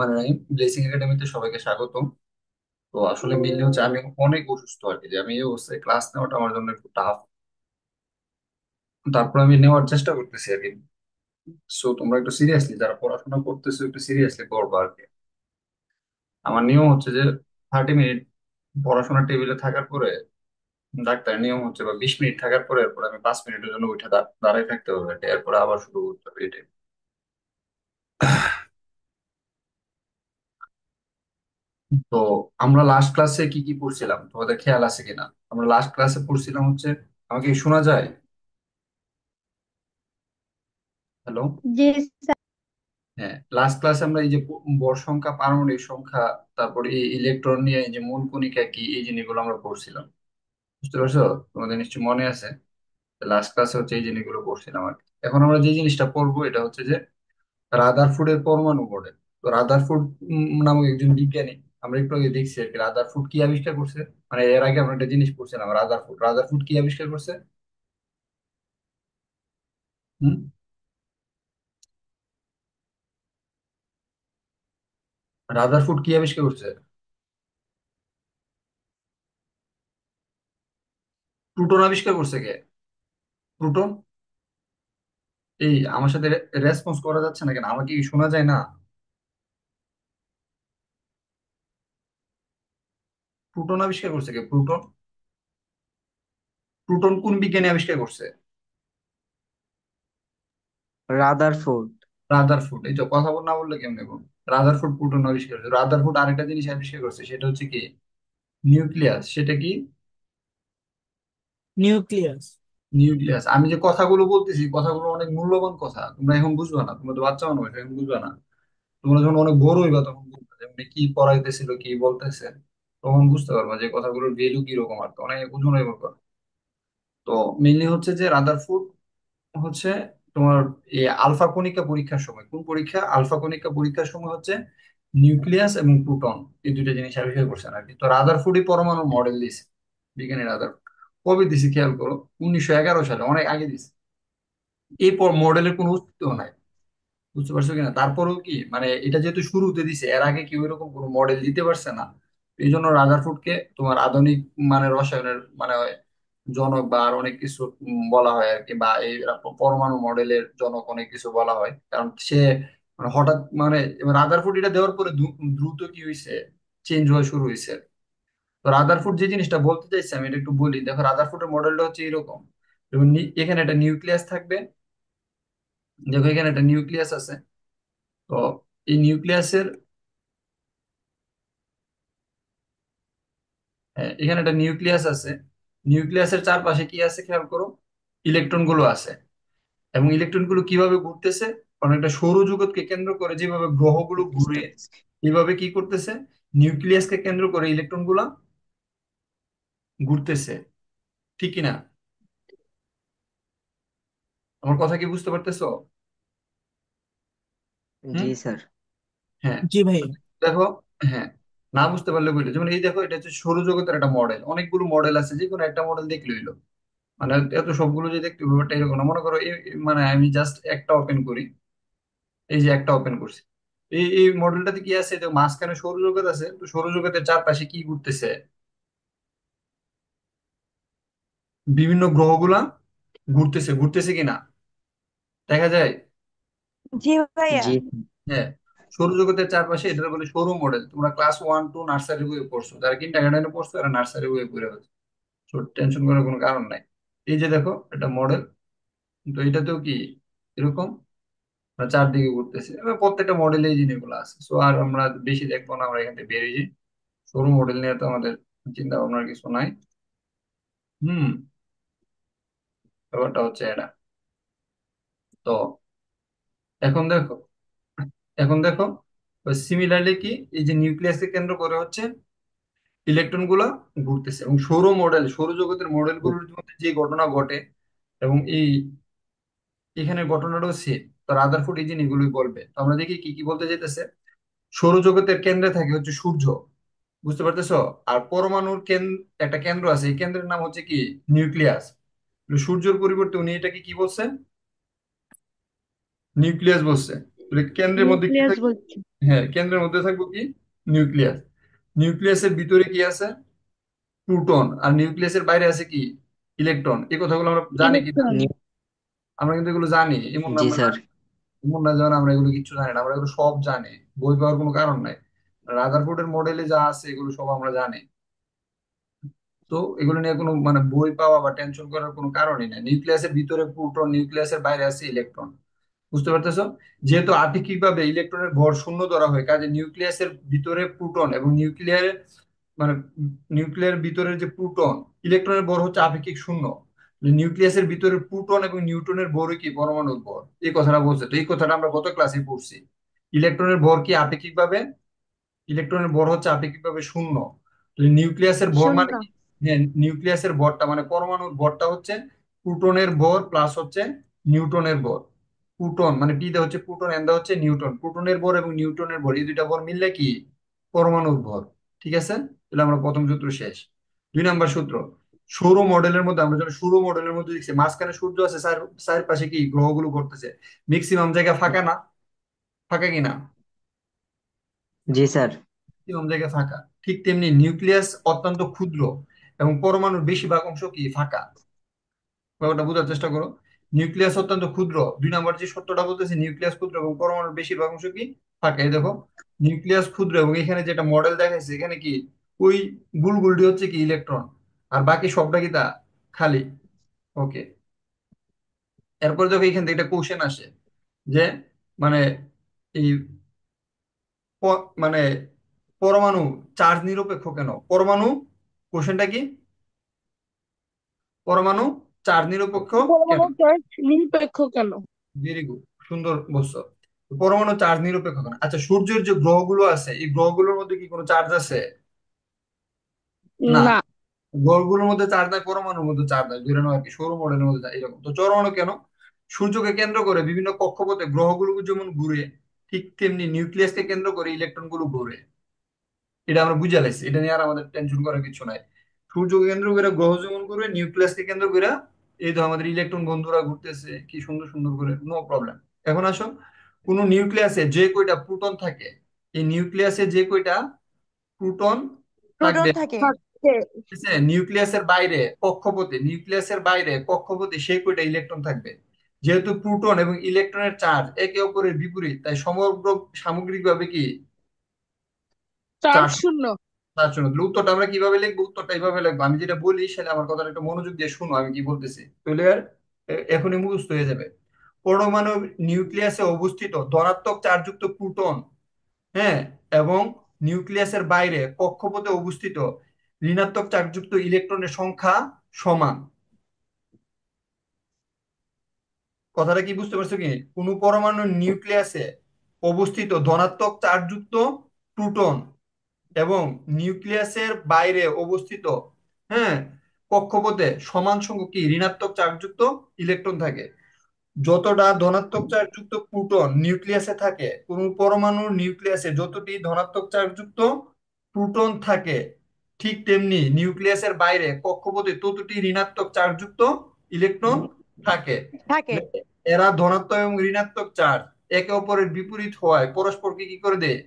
মানে ব্লেসিং একাডেমিতে সবাইকে স্বাগত। তো আসলে মেনলি হচ্ছে আমি অনেক অসুস্থ আর কি, যে আমি এই অবস্থায় ক্লাস নেওয়াটা আমার জন্য একটু টাফ। তারপর আমি নেওয়ার চেষ্টা করতেছি আর কি। সো তোমরা একটু সিরিয়াসলি, যারা পড়াশোনা করতেছো একটু সিরিয়াসলি পড়বা আর কি। আমার নিয়ম হচ্ছে যে 30 মিনিট পড়াশোনার টেবিলে থাকার পরে, ডাক্তারের নিয়ম হচ্ছে বা 20 মিনিট থাকার পরে এরপর আমি 5 মিনিটের জন্য উঠে দাঁড়াই থাকতে হবে, এরপরে আবার শুরু করতে হবে এটাই। তো আমরা লাস্ট ক্লাসে কি কি পড়ছিলাম তোমাদের খেয়াল আছে কিনা? আমরা লাস্ট ক্লাসে পড়ছিলাম হচ্ছে, আমাকে কি শোনা যায়? হ্যালো। জি স্যার। হ্যাঁ, লাস্ট ক্লাসে আমরা এই যে ভর সংখ্যা, পারমাণবিক সংখ্যা, তারপরে এই ইলেকট্রন নিয়ে এই যে মূল কণিকা কি, এই জিনিসগুলো আমরা পড়ছিলাম। বুঝতে পারছো? তোমাদের নিশ্চয় মনে আছে। লাস্ট ক্লাসে হচ্ছে এই জিনিসগুলো পড়ছিলাম আর কি। এখন আমরা যে জিনিসটা পড়বো এটা হচ্ছে যে রাদারফোর্ডের পরমাণু মডেল। তো রাদারফোর্ড নামক একজন বিজ্ঞানী, আমরা একটু আগে দেখছি আর কি রাদারফোর্ড কি আবিষ্কার করছে। মানে এর আগে আমরা একটা জিনিস পড়ছিলাম, রাদারফোর্ড কি আবিষ্কার করছে। হুম। রাদারফোর্ড কি আবিষ্কার করছে? প্লুটন আবিষ্কার করছে কে? প্লুটন। এই আমার সাথে রেসপন্স করা যাচ্ছে না কেন? আমাকে কি শোনা যায় না? প্লুটন আবিষ্কার করছে কে? প্লুটন। প্লুটন কোন বিজ্ঞানী আবিষ্কার করছে? রাদারফোর্ড। রাদারফোর্ড। এই তো কথা বল না বললে কেমনে বল। রাদারফোর্ড প্লুটন আবিষ্কার করছে। রাদারফোর্ড আরেকটা জিনিস আবিষ্কার করছে, সেটা হচ্ছে কি নিউক্লিয়াস। সেটা কি? নিউক্লিয়াস। নিউক্লিয়াস। আমি যে কথাগুলো বলতেছি, কথাগুলো অনেক মূল্যবান কথা, তোমরা এখন বুঝবা না, তোমরা তো বাচ্চা মানুষ, এখন বুঝবা না। তোমরা যখন অনেক বড় হইবা তখন বুঝবা যে উনি কি পড়াইতেছিল, কি বলতেছে। তখন বুঝতে পারবা যে কথাগুলোর ভ্যালু কিরকম, আর কি অনেক ওজন হয়ে পড়বে। তো মেনলি হচ্ছে যে রাদারফোর্ড হচ্ছে তোমার এই আলফা কণিকা পরীক্ষার সময়, কোন পরীক্ষা, আলফা কণিকা পরীক্ষার সময় হচ্ছে নিউক্লিয়াস এবং প্রোটন, এই দুইটা জিনিস আবিষ্কার করছেন আর কি। তো রাদারফোর্ডই পরমাণু মডেল দিছে, বিজ্ঞানী রাদারফোর্ড। কবে দিছে খেয়াল করো, 1911 সালে, অনেক আগে দিছে। এই মডেলের কোনো অস্তিত্ব নাই। বুঝতে পারছো কিনা? তারপরেও কি মানে এটা যেহেতু শুরুতে দিছে, এর আগে কেউ এরকম কোনো মডেল দিতে পারছে না। এই জন্য রাদারফোর্ডকে তোমার আধুনিক মানে রসায়নের মানে জনক বা আর অনেক কিছু বলা হয় আর কি, বা এই পরমাণু মডেলের জনক অনেক কিছু বলা হয়, কারণ সে মানে হঠাৎ মানে রাদারফোর্ড এটা দেওয়ার পরে দ্রুত কি হয়েছে, চেঞ্জ হওয়া শুরু হয়েছে। তো রাদারফোর্ড যে জিনিসটা বলতে চাইছে আমি এটা একটু বলি। দেখো রাদারফোর্ডের মডেলটা হচ্ছে এরকম, যেমন এখানে একটা নিউক্লিয়াস থাকবে। দেখো এখানে একটা নিউক্লিয়াস আছে। তো এই নিউক্লিয়াসের, হ্যাঁ, এখানে একটা নিউক্লিয়াস আছে। নিউক্লিয়াসের চারপাশে কি আছে খেয়াল করো, ইলেকট্রন গুলো আছে। এবং ইলেকট্রন গুলো কিভাবে ঘুরতেছে, কারণ একটা সৌরজগৎকে কেন্দ্র করে যেভাবে গ্রহগুলো ঘুরে, এইভাবে কি করতেছে, নিউক্লিয়াসকে কেন্দ্র করে ইলেকট্রন গুলা ঘুরতেছে। ঠিক কিনা? আমার কথা কি বুঝতে পারতেছো? হুম। জি স্যার। হ্যাঁ। জি ভাই। তো দেখো, হ্যাঁ, না বুঝতে পারলে বলি, যেমন এই দেখো এটা হচ্ছে সৌরজগতের একটা মডেল, অনেকগুলো মডেল আছে, যে কোনো একটা মডেল দেখলে হইলো। মানে এত সবগুলো যে দেখতে ব্যাপারটা এরকম না। মনে করো মানে আমি জাস্ট একটা ওপেন করি, এই যে একটা ওপেন করছি। এই মডেলটাতে কি আছে, যে মাঝখানে সৌরজগৎ আছে, তো সৌরজগতের চারপাশে কি ঘুরতেছে, বিভিন্ন গ্রহগুলা ঘুরতেছে, ঘুরতেছে কিনা দেখা যায়। জি ভাইয়া। জি। হ্যাঁ, সৌরজগতের চারপাশে, এটা বলে সৌর মডেল। তোমরা ক্লাস 1 2 নার্সারি বইয়ে পড়ছো, যারা কিন্ডারগার্টেনে পড়ছো এরা নার্সারি বইয়ে পড়ে হচ্ছে। টেনশন করার কোনো কারণ নাই। এই যে দেখো এটা মডেল, তো এটাতেও কি এরকম চারদিকে ঘুরতেছে। এবার প্রত্যেকটা মডেলে এই জিনিসগুলো আছে। সো আর আমরা বেশি দেখবো না, আমরা এখান থেকে বেরিয়ে যাই। সৌর মডেল নিয়ে তো আমাদের চিন্তা ভাবনার কিছু নাই। হুম। ব্যাপারটা হচ্ছে এটা। তো এখন দেখো, এখন দেখো সিমিলারলি কি, এই যে নিউক্লিয়াসকে কেন্দ্র করে হচ্ছে ইলেকট্রন গুলা ঘুরতেছে, এবং সৌর মডেল, সৌরজগতের মডেল গুলোর মধ্যে যে ঘটনা ঘটে, এবং এই এখানে ঘটনাটাও সেম। তো রাদারফোর্ড এই জিনিসগুলোই বলবে। তো আমরা দেখি কি কি বলতে চাইতেছে। সৌরজগতের কেন্দ্রে থাকে হচ্ছে সূর্য, বুঝতে পারতেছো? আর পরমাণুর একটা কেন্দ্র আছে, এই কেন্দ্রের নাম হচ্ছে কি নিউক্লিয়াস। সূর্যের পরিবর্তে উনি এটাকে কি বলছেন, নিউক্লিয়াস বলছে। তাহলে কেন্দ্রের মধ্যে কি নিউক্লিয়াস থাকবে? বলছি। হ্যাঁ, কেন্দ্রের মধ্যে থাকবে কি? নিউক্লিয়াস। নিউক্লিয়াসের ভিতরে কি আছে? প্রোটন। আর নিউক্লিয়াসের বাইরে আছে কি? ইলেকট্রন। এই কথাগুলো আমরা জানি কি না? ইলেকট্রন। আমরা কিন্তু এগুলো জানি, এমন না জি আমরা স্যার। জানি। এমন না যেন আমরা এগুলো কিচ্ছু জানি না, আমরা এগুলো সব জানি। বই পাওয়ার কোনো কারণ নাই। রাদারফোর্ডের মডেলে যা আছে এগুলো সব আমরা জানি। তো এগুলো নিয়ে কোনো মানে বই পাওয়া বা টেনশন করার কোনো কারণই নেই। নিউক্লিয়াসের ভিতরে প্রোটন, নিউক্লিয়াসের বাইরে আছে ইলেকট্রন। বুঝতে পারতেছো? যেহেতু আপেক্ষিকভাবে ইলেকট্রনের ভর শূন্য ধরা হয়, কাজে নিউক্লিয়াসের ভিতরে প্রোটন এবং নিউক্লিয়ারের মানে নিউক্লিয়ার ভিতরের যে প্রোটন, ইলেকট্রনের ভর হচ্ছে আপেক্ষিক শূন্য। নিউক্লিয়াসের ভিতরে প্রোটন এবং নিউট্রনের ভর কি পরমাণুর ভর। এই কথাটা বলছে, তো এই কথাটা আমরা গত ক্লাসে পড়ছি। ইলেকট্রনের ভর কি আপেক্ষিকভাবে, ইলেকট্রনের ভর হচ্ছে আপেক্ষিকভাবে শূন্য। তো নিউক্লিয়াসের ভর মানে শূন্য। কি? হ্যাঁ, নিউক্লিয়াসের ভরটা মানে পরমাণুর ভরটা হচ্ছে প্রোটনের ভর প্লাস হচ্ছে নিউটনের ভর। প্রোটন মানে পি দা হচ্ছে প্রোটন, এন দা হচ্ছে নিউটন। প্রোটনের ভর এবং নিউটনের ভর এই দুইটা ভর মিললে কি? পরমাণুর ভর। ঠিক আছে? তাহলে আমরা প্রথম সূত্র শেষ। 2 নম্বর সূত্র। সৌর মডেলের মধ্যে আমরা যখন সৌর মডেলের মধ্যে দেখছি মাঝখানে সূর্য আছে, চারপাশে কি গ্রহগুলো ঘুরতেছে। ম্যাক্সিমাম জায়গা ফাঁকা না? ফাঁকা কিনা? জি স্যার। ম্যাক্সিমাম জায়গা ফাঁকা। ঠিক তেমনি নিউক্লিয়াস অত্যন্ত ক্ষুদ্র এবং পরমাণুর বেশিরভাগ অংশ কি ফাঁকা। ব্যাপারটা বোঝার চেষ্টা করো। নিউক্লিয়াস অত্যন্ত ক্ষুদ্র, 2 নম্বর যে সত্যটা বলতেছে, নিউক্লিয়াস ক্ষুদ্র এবং পরমাণুর বেশিরভাগ অংশ কি ফাঁকা। এই দেখো, নিউক্লিয়াস ক্ষুদ্র এবং এখানে যেটা মডেল দেখাইছে এখানে কি ওই গুলগুলটি হচ্ছে কি ইলেকট্রন, আর বাকি সবটা কি তা খালি। ওকে। এরপর দেখো এখান থেকে একটা কোশ্চেন আসে যে মানে এই মানে পরমাণু চার্জ নিরপেক্ষ কেন? পরমাণু, কোশ্চেনটা কি? পরমাণু চার্জ নিরপেক্ষ কেন? পরমাণু চার্জ নিরপেক্ষ কেন? ভেরি গুড, সুন্দর বলছো। পরমাণু চার্জ নিরপেক্ষ কেন? আচ্ছা, সূর্যের যে গ্রহগুলো আছে এই গ্রহগুলোর মধ্যে কি কোনো চার্জ আছে? না। না। গ্রহগুলোর মধ্যে চার্জ নাই, পরমাণুর মধ্যে চার্জ নাই, ধরে নাও আর কি সৌর মডেলের মধ্যে এরকম। তো পরমাণু কেন? সূর্যকে কেন্দ্র করে বিভিন্ন কক্ষপথে গ্রহগুলো যেমন ঘুরে, ঠিক তেমনি নিউক্লিয়াসকে কেন্দ্র করে ইলেকট্রন গুলো ঘুরে। এটা আমরা বুঝে লাইছি, এটা নিয়ে আর আমাদের টেনশন করার কিছু নাই। সূর্যকে কেন্দ্র করে গ্রহ যেমন করবে, নিউক্লিয়াসকে কেন্দ্র করে এই তো আমাদের ইলেকট্রন বন্ধুরা ঘুরতেছে কি সুন্দর সুন্দর করে, নো প্রবলেম। এখন আসো, কোন নিউক্লিয়াসে যে কয়টা প্রোটন থাকে, এই নিউক্লিয়াসে যে কয়টা প্রোটন প্রোটন থাকবে, থাকে। থাকছে। ঠিক আছে, নিউক্লিয়াসের বাইরে কক্ষপথে, নিউক্লিয়াসের বাইরে কক্ষপথে সেই কয়টা ইলেকট্রন থাকবে। যেহেতু প্রোটন এবং ইলেকট্রনের চার্জ একে অপরের বিপরীত, তাই সমগ্র সামগ্রিকভাবে কি চার্জ চার্জ। শূন্য। না শোনো, তাহলে উত্তরটা আমরা কিভাবে লিখবো? উত্তরটা এইভাবে লিখবো, আমি যেটা বলি সেটা আমার কথাটা একটু মনোযোগ দিয়ে শুনো আমি কি বলতেছি, তাহলে আর এখনই মুখস্থ হয়ে যাবে। পরমাণু নিউক্লিয়াসে অবস্থিত ধনাত্মক চার্জযুক্ত প্রোটন, হ্যাঁ, এবং নিউক্লিয়াসের বাইরে কক্ষপথে অবস্থিত ঋণাত্মক চার্জযুক্ত ইলেকট্রনের সংখ্যা সমান। কথাটা কি বুঝতে পারছো কি? কোন পরমাণু নিউক্লিয়াসে অবস্থিত ধনাত্মক চার্জযুক্ত প্রোটন এবং নিউক্লিয়াসের বাইরে অবস্থিত, হ্যাঁ, কক্ষপথে সমান সংখ্যক কি ঋণাত্মক চার্জযুক্ত ইলেকট্রন থাকে। যতটা ধনাত্মক চার্জযুক্ত প্রোটন নিউক্লিয়াসে থাকে, কোন পরমাণুর নিউক্লিয়াসে যতটি ধনাত্মক চার্জযুক্ত প্রোটন থাকে, ঠিক তেমনি নিউক্লিয়াসের বাইরে কক্ষপথে ততটি ঋণাত্মক চার্জযুক্ত ইলেকট্রন থাকে। থাকে। এরা ধনাত্মক এবং ঋণাত্মক চার্জ একে অপরের বিপরীত হওয়ায় পরস্পরকে কি করে দেয়?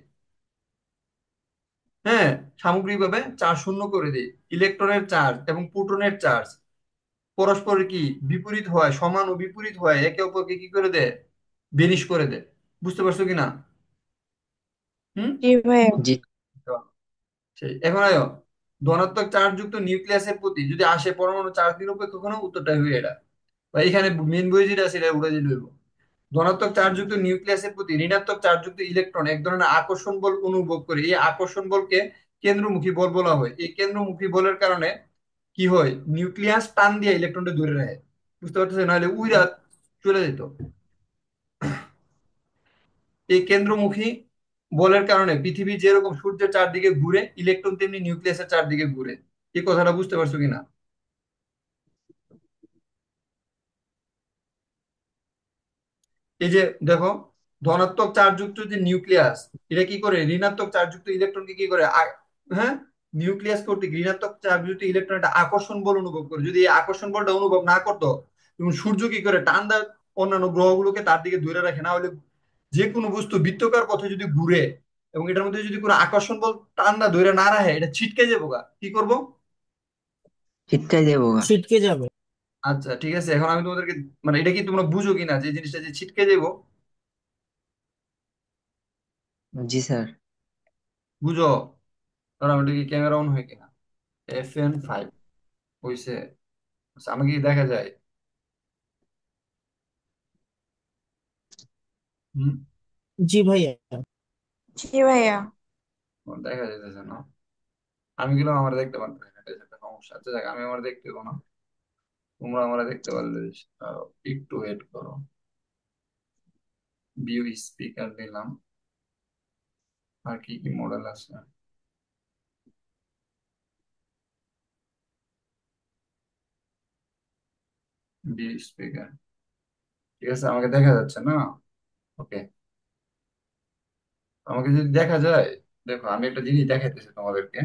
হ্যাঁ, সামগ্রিকভাবে চার্জ শূন্য করে দেয়। ইলেকট্রনের চার্জ এবং প্রোটনের চার্জ পরস্পর কি বিপরীত হয়, সমান ও বিপরীত হয়, একে অপরকে কি করে দেয়? বেনিশ করে দেয়। বুঝতে পারছো কিনা? হুম। জি ভাইয়া। জি। সেই এখন আয়ো, ধনাত্মক চার্জ যুক্ত নিউক্লিয়াসের প্রতি যদি আসে পরমাণু চার্জ নিরপেক্ষ কোনো উত্তরটা হয়ে এটা, বা এখানে মেন বই যেটা আছে এটা উড়ে দিলে হইব। ধনাত্মক চার্জযুক্ত নিউক্লিয়াসের প্রতি ঋণাত্মক চার্জযুক্ত ইলেকট্রন এক ধরনের আকর্ষণ বল অনুভব করে। এই আকর্ষণ বলকে কেন্দ্রমুখী বল বলা হয়। এই কেন্দ্রমুখী বলের কারণে কি হয়, নিউক্লিয়াস টান দিয়ে ইলেকট্রনটা ধরে রাখে। বুঝতে পারতেছে? নাহলে উইরা চলে যেত। এই কেন্দ্রমুখী বলের কারণে পৃথিবী যেরকম সূর্যের চারদিকে ঘুরে, ইলেকট্রন তেমনি নিউক্লিয়াসের চারদিকে ঘুরে। এই কথাটা বুঝতে পারছো কিনা? এই যে দেখো, ধনাত্মক চার্জযুক্ত যে নিউক্লিয়াস, এটা কি করে ঋণাত্মক চার্জযুক্ত ইলেকট্রনকে কি করে হ্যাঁ, নিউক্লিয়াস কর্তৃক ঋণাত্মক চার্জযুক্ত ইলেকট্রন একটা আকর্ষণ বল অনুভব করে। যদি এই আকর্ষণ বলটা অনুভব না করতো, এবং সূর্য কি করে টান দেয় অন্যান্য গ্রহগুলোকে তার দিকে ধরে রাখে, না হলে যে কোনো বস্তু বৃত্তাকার পথে যদি ঘুরে এবং এটার মধ্যে যদি কোনো আকর্ষণ বল টান না ধরে না রাখে, এটা ছিটকে যাবো গা, কি করব? ছিটকাই দেবো গা। ছিটকে যাবে। আচ্ছা ঠিক আছে, এখন আমি তোমাদেরকে মানে এটা কি তোমরা বুঝো কিনা যে জিনিসটা যে ছিটকে যাবো? জি স্যার। বুঝো? কারণ ওটা কি ক্যামেরা অন হয় কিনা? FN5 হইছে? আচ্ছা, আমাকে কি দেখা যায়? হুম। জি ভাইয়া। জি ভাইয়া। ও, দেখা যাইতেছে না। আমি গেলাম আমার দেখতে পারতেছি না, এটা একটা সমস্যা। আচ্ছা দেখ, আমি আমার দেখতে পাবো না, তোমরা আমার দেখতে পারলে একটু ওয়েট করো। ভিউ স্পিকার দিলাম। আর কি কি মডেল আছে? View speaker. ঠিক আছে, আমাকে দেখা যাচ্ছে না? ওকে। আমাকে যদি দেখা যায়, দেখো আমি একটা জিনিস দেখাইতেছি তোমাদেরকে।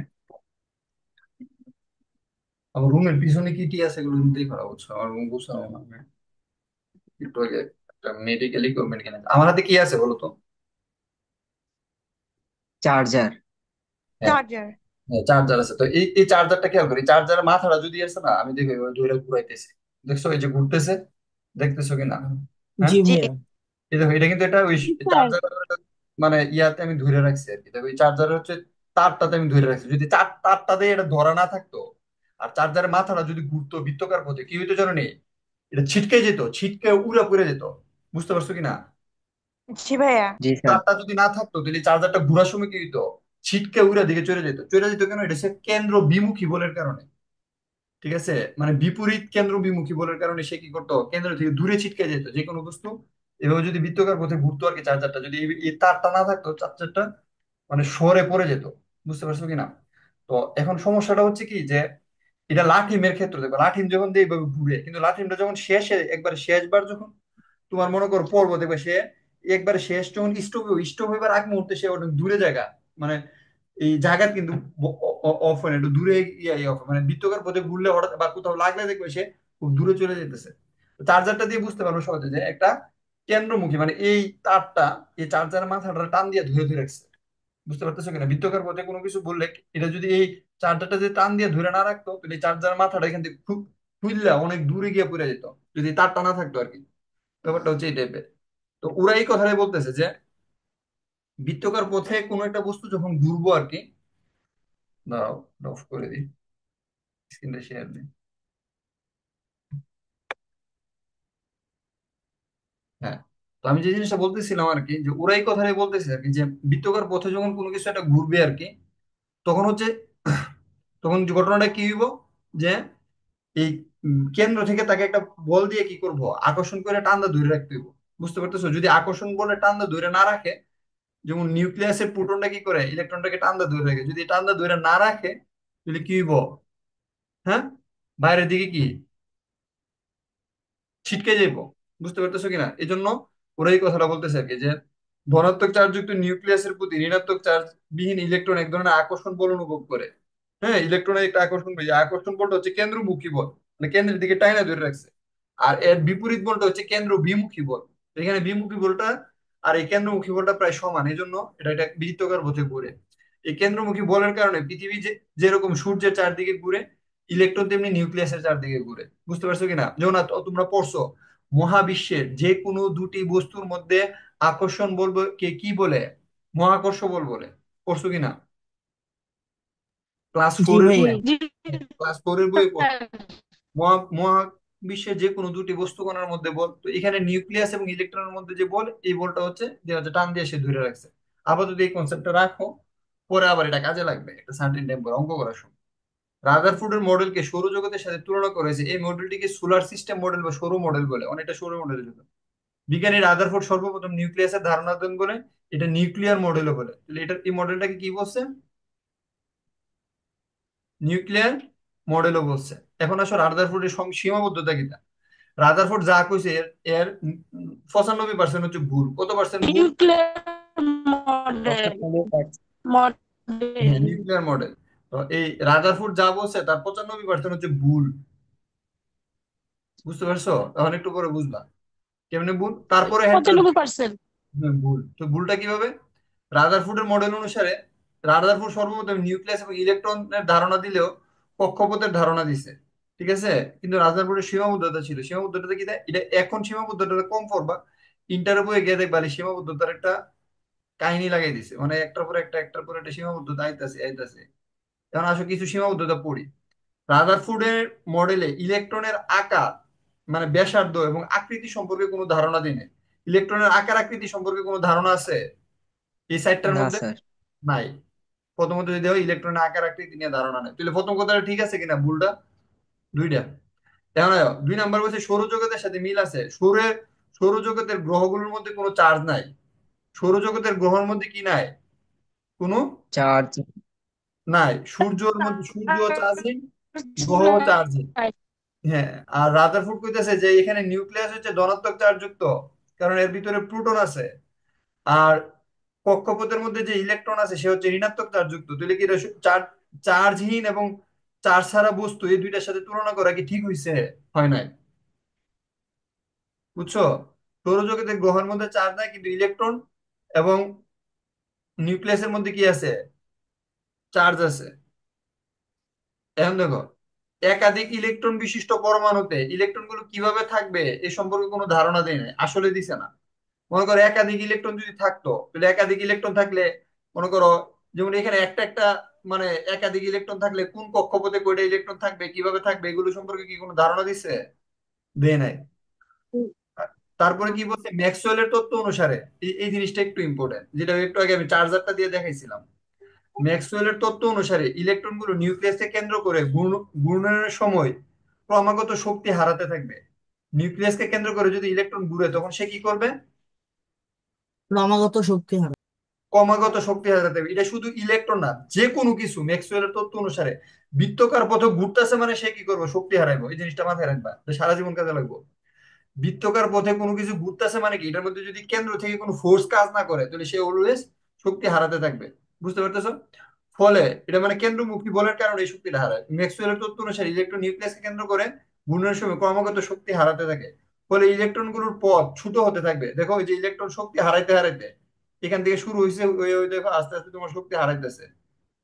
আমার রুমের পিছনে কি টি আছে এগুলো কিন্তু দেখো, বুঝছো? আমার রুম গুছানো না আমি একটু আগে একটা মেডিকেল ইকুইপমেন্ট কিনে আমার হাতে কি আছে বলো তো? চার্জার। হ্যাঁ, চার্জার। হ্যাঁ চার্জার আছে। তো এই চার্জারটা খেয়াল করি, চার্জারের মাথাটা যদি আছে না, আমি দেখো এবার ধরে ঘুরাইতেছি। দেখছো এই যে ঘুরতেছে, দেখতেছো কিনা? হ্যাঁ, জি জি। ভাইয়া। এই দেখো এটা কিন্তু এটা ওই স্যার। চার্জার মানে ইয়াতে আমি ধরে রাখছি আর কি। দেখো এই চার্জার হচ্ছে তারটাতে আমি ধরে রাখছি। যদি তারটাতে এটা ধরা না থাকতো আর চার্জারের মাথাটা যদি ঘুরতো বৃত্তাকার পথে, কি হইতো জানো নি? এটা ছিটকে যেত, ছিটকে উড়া পড়ে যেত। বুঝতে পারছো কিনা? জি ভাইয়া। জি স্যার। তারটা যদি না থাকতো তাহলে চার্জারটা ঘুরার সময় কি হইতো? ছিটকে উড়া দিকে চলে যেত। চলে যেত কেন? এটা হচ্ছে কেন্দ্র বিমুখী বলের কারণে। ঠিক আছে, মানে বিপরীত কেন্দ্র বিমুখী বলের কারণে সে কি করতো? কেন্দ্র থেকে দূরে ছিটকে যেত যে কোনো বস্তু। এভাবে যদি বৃত্তাকার পথে ঘুরতো আর কি চার্জারটা, যদি এই তারটা না থাকতো, চার্জারটা মানে সরে পড়ে যেত। বুঝতে পারছো কিনা? তো এখন সমস্যাটা হচ্ছে কি যে এটা লাঠিমের ক্ষেত্রে দেখো, লাঠিম যখন দিয়ে এইভাবে ঘুরে, কিন্তু লাঠিমটা যখন শেষে একবারে শেষবার যখন তোমার মনে করো পর্ব দেখবে, সে একবারে শেষ যখন স্টপ স্টপ হইবার আগ মুহূর্তে সে অনেক দূরে জায়গা মানে এই জায়গার কিন্তু অফ হয় না, একটু দূরে অফ মানে বৃত্তাকার পথে ঘুরলে হঠাৎ বা কোথাও লাগলে দেখবে সে খুব দূরে চলে যেতেছে। চার্জারটা দিয়ে বুঝতে পারবো সহজে যে একটা কেন্দ্রমুখী মানে এই তারটা এই চার্জারের মাথাটা টান দিয়ে ধরে ধরে রাখছে। বুঝতে পারতেছো কিনা? বৃত্তাকার পথে কোনো কিছু বললে এটা যদি এই চার্জারটা যদি টান দিয়ে ধরে না রাখতো তাহলে এই চার্জারের মাথাটা এখান থেকে খুব খুললা অনেক দূরে গিয়ে পড়ে যেত, যদি তারটা না থাকতো আর কি। ব্যাপারটা হচ্ছে এই টাইপের। তো ওরা এই কথাটাই বলতেছে যে বৃত্তাকার পথে কোনো একটা বস্তু যখন ঘুরবো আর কি। দাঁড়াও, অফ করে দিই, স্ক্রিনটা শেয়ার দিই। হ্যাঁ, তো আমি যে জিনিসটা বলতেছিলাম আর কি, যে ওরা এই কথাটাই বলতেছে আর কি, যে বৃত্তাকার পথে যখন কোনো কিছু একটা ঘুরবে আর কি, তখন হচ্ছে তখন যে ঘটনাটা কি হইব, যে এই কেন্দ্র থেকে তাকে একটা বল দিয়ে কি করব, আকর্ষণ করে টান্দা ধরে রাখতে হইব। বুঝতে পারতেছো? যদি আকর্ষণ বলে টান্দা ধরে না রাখে, যেমন নিউক্লিয়াসের প্রোটনটা কি করে ইলেকট্রনটাকে টান্দা ধরে রাখে, যদি টান্দা ধরে না রাখে তাহলে কি হইব? হ্যাঁ, বাইরের দিকে কি ছিটকে যাইবো। বুঝতে পারতেছো কিনা? এই জন্য ওরা এই কথাটা বলতেছে আর কি, যে ধনাত্মক চার্জ যুক্ত নিউক্লিয়াসের প্রতি ঋণাত্মক চার্জ বিহীন ইলেকট্রন এক ধরনের আকর্ষণ বল অনুভব করে। হ্যাঁ, ইলেকট্রনের একটা আকর্ষণ বল, এই আকর্ষণ বলটা হচ্ছে কেন্দ্রমুখী বল, মানে কেন্দ্রের দিকে টাইনা ধরে রাখছে। আর এর বিপরীত বলটা হচ্ছে কেন্দ্র বিমুখী বল। এখানে বিমুখী বলটা আর এই কেন্দ্রমুখী বলটা প্রায় সমান, এই জন্য এটা এটা বৃত্তাকার পথে ঘুরে। এই কেন্দ্রমুখী বলের কারণে পৃথিবী যে যেরকম সূর্যের চারদিকে ঘুরে, ইলেকট্রন তেমনি নিউক্লিয়াসের চারদিকে ঘুরে। বুঝতে পারছো কিনা? যেমন তোমরা পড়ছো মহাবিশ্বের যে কোনো দুটি বস্তুর মধ্যে আকর্ষণ বল কে কি বলে? মহাকর্ষ বল বলে। পড়ছো কিনা? ক্লাস জি ফোর এর ভাইয়া। বই, ক্লাস ফোর এর বই পড়ছো। মহাবিশ্বের যে কোনো দুটি বস্তু কণার মধ্যে বল, তো এখানে নিউক্লিয়াস এবং ইলেকট্রনের মধ্যে যে বল, এই বলটা হচ্ছে যে হচ্ছে টান দিয়ে সে ধরে রাখছে। আপাতত এই কনসেপ্টটা রাখো, পরে আবার এটা কাজে লাগবে একটা সার্টেন টাইম পর অঙ্ক করার সময়। রাদারফোর্ডের মডেলকে সৌরজগতের সাথে তুলনা করা হয়েছে। এই মডেলটিকে সোলার সিস্টেম মডেল বা সৌর মডেল বলে, অনেকটা সৌর মডেল। বিজ্ঞানী রাদারফোর্ড সর্বপ্রথম নিউক্লিয়াসের ধারণা দেন বলে এটা নিউক্লিয়ার মডেলও বলে। তাহলে এটা এই মডেলটাকে কি বলছে? নিউক্লিয়ার মডেলও বলছে। এখন আসলে রাদারফোর্ডের সীমাবদ্ধতা কিটা? রাদারফোর্ড যা কইছে এর এর 95% হচ্ছে ভুল। কত পার্সেন্ট ভুল? Nuclear model. 95%। হ্যাঁ, মডেল। Nuclear model. তো এই রাদারফোর্ড যা বলছে তার 95% হচ্ছে ভুল। বুঝতে পারছো? তখন একটু পরে বুঝবা কেমনে ভুল। তারপরে হ্যাঁ 95%। ভুল। তো ভুলটা কিভাবে? রাদারফোর্ডের মডেল অনুসারে রাদারফোর্ড সর্বপ্রথম নিউক্লিয়াস এবং ইলেকট্রনের ধারণা দিলেও কক্ষপথের ধারণা দিছে, ঠিক আছে? কিন্তু রাদারফোর্ডের সীমাবদ্ধতা ছিল। সীমাবদ্ধতা কি দেয় এটা? এখন সীমাবদ্ধতা কম পড়বা, ইন্টার বইয়ে গিয়ে দেখবা এই সীমাবদ্ধতার একটা কাহিনী লাগাই দিছে, মানে একটার পর একটা একটার পর একটা সীমাবদ্ধতা আইতাছে আইতাছে। এখন আসো কিছু সীমাবদ্ধতা পড়ি। রাদারফোর্ডের মডেলে ইলেকট্রনের আকার, মানে ব্যাসার্ধ এবং আকৃতি সম্পর্কে কোনো ধারণা দেয় নাই। ইলেকট্রনের আকার আকৃতি সম্পর্কে কোনো ধারণা আছে এই সাইটটার না মধ্যে? স্যার। নাই। প্রথমত যদি হয় ইলেকট্রনের আকার আকৃতি নিয়ে ধারণা নেই, তাহলে প্রথম কথাটা ঠিক আছে কিনা? ভুলটা দুইটা। এখন আয়ো, 2 নাম্বার বলছে সৌরজগতের সাথে মিল আছে। সৌরজগতের গ্রহগুলোর মধ্যে কোনো চার্জ নাই। সৌরজগতের গ্রহের মধ্যে কি নাই? কোনো চার্জ। নাই। সূর্যের মধ্যে সূর্য চার্জিং, গ্রহ চার্জিং। নাই। হ্যাঁ। আর রাদারফোর্ড কইতেছে যে এখানে নিউক্লিয়াস হচ্ছে ধনাত্মক চার্জ যুক্ত, কারণ এর ভিতরে প্রোটন আছে। আর কক্ষপথের মধ্যে যে ইলেকট্রন আছে সে হচ্ছে ঋণাত্মক চার্জ যুক্ত। তাহলে কি এটা চার্জহীন এবং চার্জ ছাড়া বস্তু, এই দুইটার সাথে তুলনা করা কি ঠিক হইছে? হয় নাই। বুঝছো? সৌরজগতের গ্রহের মধ্যে চার্জ নাই, কিন্তু ইলেকট্রন এবং নিউক্লিয়াসের মধ্যে কি আছে? চার্জ আছে। এখন দেখো, একাধিক ইলেকট্রন বিশিষ্ট পরমাণুতে ইলেকট্রন গুলো কিভাবে থাকবে এ সম্পর্কে কোনো ধারণা দেয় নাই, আসলে দিছে না। মনে করো একাধিক ইলেকট্রন যদি থাকতো, তাহলে একাধিক ইলেকট্রন থাকলে মনে করো, যেমন এখানে একটা একটা, মানে একাধিক ইলেকট্রন থাকলে কোন কক্ষপথে কয়টা ইলেকট্রন থাকবে, কিভাবে থাকবে, এগুলো সম্পর্কে কি কোনো ধারণা দিছে? দেয় নাই। তারপরে কি বলছে, ম্যাক্সওয়েলের তত্ত্ব অনুসারে, এই জিনিসটা একটু ইম্পর্টেন্ট, যেটা একটু আগে আমি চার্জারটা দিয়ে দেখাইছিলাম। ম্যাক্সওয়েলের তত্ত্ব অনুসারে ইলেকট্রনগুলো নিউক্লিয়াসকে কেন্দ্র করে ঘূর্ণনের সময় ক্রমাগত শক্তি হারাতে থাকবে। নিউক্লিয়াসকে কেন্দ্র করে যদি ইলেকট্রন ঘুরে তখন সে কি করবে? ক্রমাগত শক্তি হারা। ক্রমাগত শক্তি হারাতে থাকবে। এটা শুধু ইলেকট্রন না, যে কোনো কিছু ম্যাক্সওয়েলের তত্ত্ব অনুসারে বৃত্তাকার পথে ঘুরতেছে মানে সে কি করবে? শক্তি হারাইবো। এই জিনিসটা মাথায় রাখবা, এটা সারা জীবন কাজে লাগবে। বৃত্তাকার পথে কোনো কিছু ঘুরতেছে মানে কি, এটার মধ্যে যদি কেন্দ্র থেকে কোনো ফোর্স কাজ না করে তাহলে সে অলওয়েজ শক্তি হারাতে থাকবে। বুঝতে পারতেছো? ফলে এটা মানে কেন্দ্রমুখী বলের কারণে এই শক্তিটা হারায়। ম্যাক্সওয়েলের তত্ত্ব অনুসারে ইলেকট্রন নিউক্লিয়াসকে কেন্দ্র করে ঘূর্ণনের সময় ক্রমাগত শক্তি হারাতে থাকে। ফলে ইলেকট্রন গুলোর পথ ছোট হতে থাকবে। দেখো ওই যে ইলেকট্রন শক্তি হারাইতে হারাইতে এখান থেকে শুরু হয়েছে, ওই ওই দেখো আস্তে আস্তে তোমার শক্তি হারাইতেছে।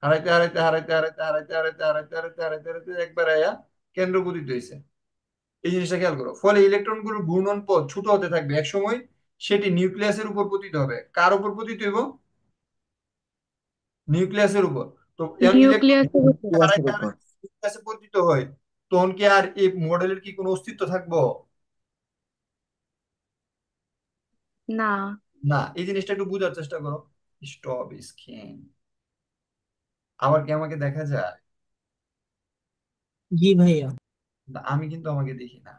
হারাইতে হারাইতে হারাইতে হারাইতে হারাইতে হারাইতে হারাইতে হারাইতে হারাইতে হারাইতে একবার আয়া কেন্দ্র পতিত হয়েছে। এই জিনিসটা খেয়াল করো। ফলে ইলেকট্রন গুলোর ঘূর্ণন পথ ছোট হতে থাকবে, এক সময় সেটি নিউক্লিয়াসের উপর পতিত হবে। কার উপর পতিত হইব? নিউক্লিয়াসের উপর। তো এখন ইলেকট্রন নিউক্লিয়াসের উপর। নিউক্লিয়াসের হারাইতে উপর। হারাইতে নিউক্লিয়াসে পতিত হয়, তখন কি আর এই মডেলের কি কোনো অস্তিত্ব থাকবো? না। না। এই জিনিসটা একটু বোঝার চেষ্টা করো। Stop scan. আবার কি আমাকে দেখা যায়? জি ভাইয়া। না, আমি কিন্তু আমাকে দেখি না।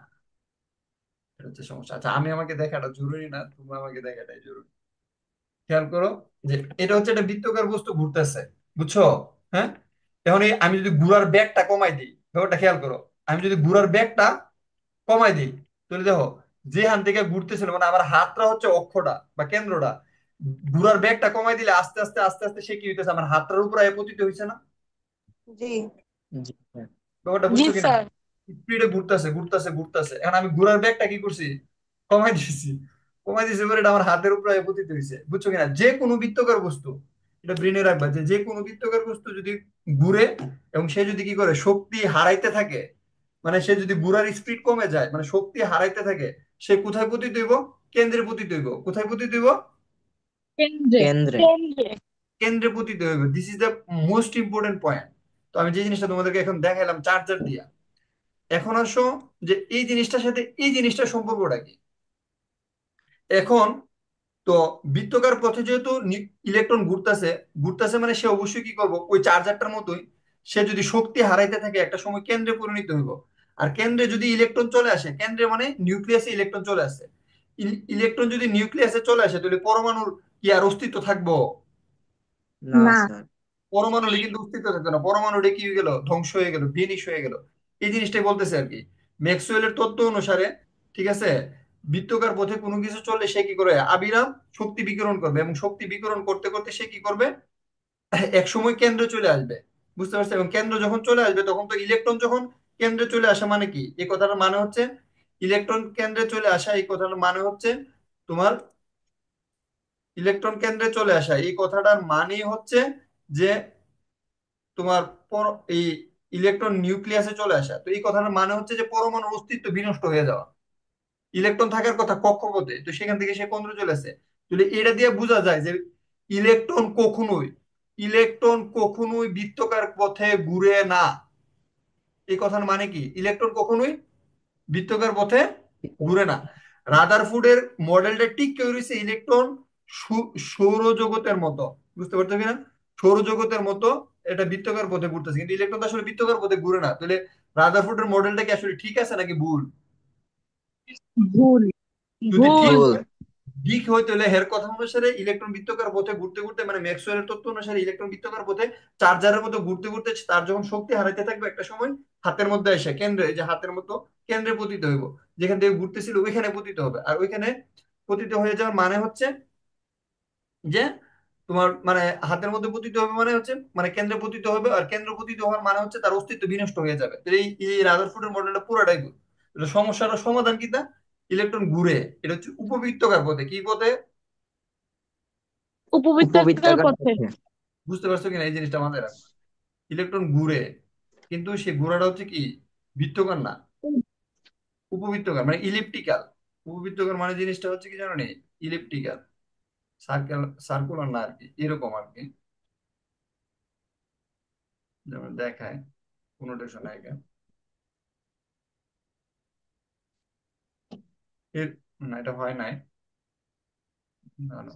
এটা হচ্ছে সমস্যা। আচ্ছা, আমি আমাকে দেখাটা জরুরি না, তুমি আমাকে দেখাটাই জরুরি। খেয়াল করো যে এটা হচ্ছে একটা বৃত্তাকার বস্তু ঘুরতেছে, বুঝছো? হ্যাঁ। এখন আমি যদি ঘোড়ার বেগটা কমাই দিই, ব্যাপারটা খেয়াল করো। আমি যদি ঘোড়ার বেগটা কমাই দিই, তাহলে দেখো যে হান থেকে ঘুরতেছিল, মানে আমার হাতটা হচ্ছে অক্ষটা বা কেন্দ্রটা, ঘোড়ার বেগটা কমাই দিলে আস্তে আস্তে আস্তে আস্তে সে কি হইতেছে, আমার হাতটার উপর আয় পতিত হয়েছে না? জি। জি স্যার। ব্যাপারটা জি বুঝছো কিনা? স্যার। স্পিডে ঘুরতেছে ঘুরতেছে ঘুরতেছে, এখন আমি ঘোড়ার বেগটা কি করছি? কমাই দিয়েছি। কমাই দিয়েছি পরে এটা আমার হাতের উপর আয় পতিত হয়েছে। বুঝছো কিনা? যে কোনো বৃত্তাকার বস্তু, এটা ব্রেনে রাখবা, যে যে কোনো বৃত্তাকার বস্তু যদি ঘুরে এবং সে যদি কি করে শক্তি হারাইতে থাকে, মানে সে যদি ঘোড়ার স্পিড কমে যায়, মানে শক্তি হারাইতে থাকে, সে কোথায় পতিত হইব? কেন্দ্রে পতিত হইব। কোথায় পতিত হইব? কেন্দ্রে। কেন্দ্রে। কেন্দ্রে। কেন্দ্রে পতিত হইব। This is the most important point. তো আমি যে জিনিসটা তোমাদেরকে এখন দেখাইলাম চার্জার দিয়া, এখন আসো যে এই জিনিসটার সাথে এই জিনিসটার সম্পর্কটা কি। এখন তো বৃত্তাকার পথে যেহেতু ইলেকট্রন ঘুরতেছে, ঘুরতেছে মানে সে অবশ্যই কি করবো, ওই চার্জারটার মতোই সে যদি শক্তি হারাইতে থাকে একটা সময় কেন্দ্রে পরিণত হইব। আর কেন্দ্রে যদি ইলেকট্রন চলে আসে, কেন্দ্রে মানে নিউক্লিয়াসে ইলেকট্রন চলে আসে, ইলেকট্রন যদি নিউক্লিয়াসে চলে আসে তাহলে পরমাণুর কি আর অস্তিত্ব থাকবো? না না। স্যার। পরমাণুর কিন্তু অস্তিত্ব থাকতো না, পরমাণুটা কি হয়ে গেল? ধ্বংস হয়ে গেল, ফিনিশ হয়ে গেল। এই জিনিসটাই বলতেছে আর কি। ম্যাক্সওয়েলের তত্ত্ব অনুসারে, ঠিক আছে, বৃত্তাকার পথে কোনো কিছু চললে সে কি করে? আবিরাম শক্তি বিকিরণ করবে, এবং শক্তি বিকিরণ করতে করতে সে কি করবে? এক সময় কেন্দ্রে চলে আসবে। বুঝতে পারছো? এবং কেন্দ্র যখন চলে আসবে তখন তো ইলেকট্রন যখন কেন্দ্রে চলে আসা মানে কি, এই কথাটার মানে হচ্ছে ইলেকট্রন কেন্দ্রে চলে আসা, এই কথাটার মানে হচ্ছে তোমার ইলেকট্রন কেন্দ্রে চলে আসা এই কথাটার মানে হচ্ছে যে তোমার এই ইলেকট্রন নিউক্লিয়াসে চলে আসা। তো এই কথাটার মানে হচ্ছে যে পরমাণুর অস্তিত্ব বিনষ্ট হয়ে যাওয়া। ইলেকট্রন থাকার কথা কক্ষপথে, তো সেখান থেকে সে কেন্দ্রে চলে আসে। তাহলে এটা দিয়ে বোঝা যায় যে ইলেকট্রন কখনোই ইলেকট্রন কখনোই বৃত্তাকার পথে ঘুরে না। এই কথার মানে কি? ইলেকট্রন কখনোই বৃত্তাকার পথে ঘুরে না। রাদারফোর্ডের মডেলটা ঠিক কেউ রয়েছে ইলেকট্রন সৌরজগতের মতো। বুঝতে পারছো কিনা? সৌরজগতের মতো এটা বৃত্তাকার পথে ঘুরতেছে, কিন্তু ইলেকট্রন তো আসলে বৃত্তাকার পথে ঘুরে না। তাহলে রাদারফোর্ডের মডেলটা কি আসলে ঠিক আছে নাকি ভুল? ভুল। যদি ঠিক ভুল। ভুল। ঠিক হয় তাহলে হের কথা অনুসারে ইলেকট্রন বৃত্তাকার পথে ঘুরতে ঘুরতে, মানে ম্যাক্সওয়েলের তত্ত্ব অনুসারে ইলেকট্রন বৃত্তাকার পথে চার্জারের মতো ঘুরতে ঘুরতে তার যখন শক্তি হারাইতে থাকবে একটা সময় হাতের মধ্যে এসে কেন্দ্রে, এই যে হাতের মতো কেন্দ্রে পতিত হইব। যেখান থেকে ঘুরতেছিল ওইখানে পতিত হবে। আর ওইখানে পতিত হয়ে যাওয়ার মানে হচ্ছে যে তোমার মানে হাতের মধ্যে পতিত হবে মানে হচ্ছে মানে কেন্দ্রে পতিত হবে। আর কেন্দ্র পতিত হওয়ার মানে হচ্ছে তার অস্তিত্ব বিনষ্ট হয়ে যাবে। তো এই এই রাদারফোর্ডের মডেলটা পুরোটাই ভুল। এটা সমস্যাটার সমাধান কি? তা ইলেকট্রন ঘুরে, এটা হচ্ছে উপবৃত্তকার পথে। কি পথে? উপবৃত্তাকার উপবৃত্তাকার পথে। পথে। বুঝতে পারছো কিনা এই জিনিসটা মাথায় রাখো। ইলেকট্রন ঘুরে, কিন্তু সেই ঘোরাটা হচ্ছে কি বৃত্তকার না, উপবৃত্তকার মানে ইলিপ্টিক্যাল। উপবৃত্তকার মানে জিনিসটা হচ্ছে কি জানো নি? ইলিপ্টিক্যাল, সার্কেল, সার্কুলার না আর কি, এরকম আর কি। যেমন দেখায় কোনোটেশন আগে এর, না এটা হয় নাই। না না,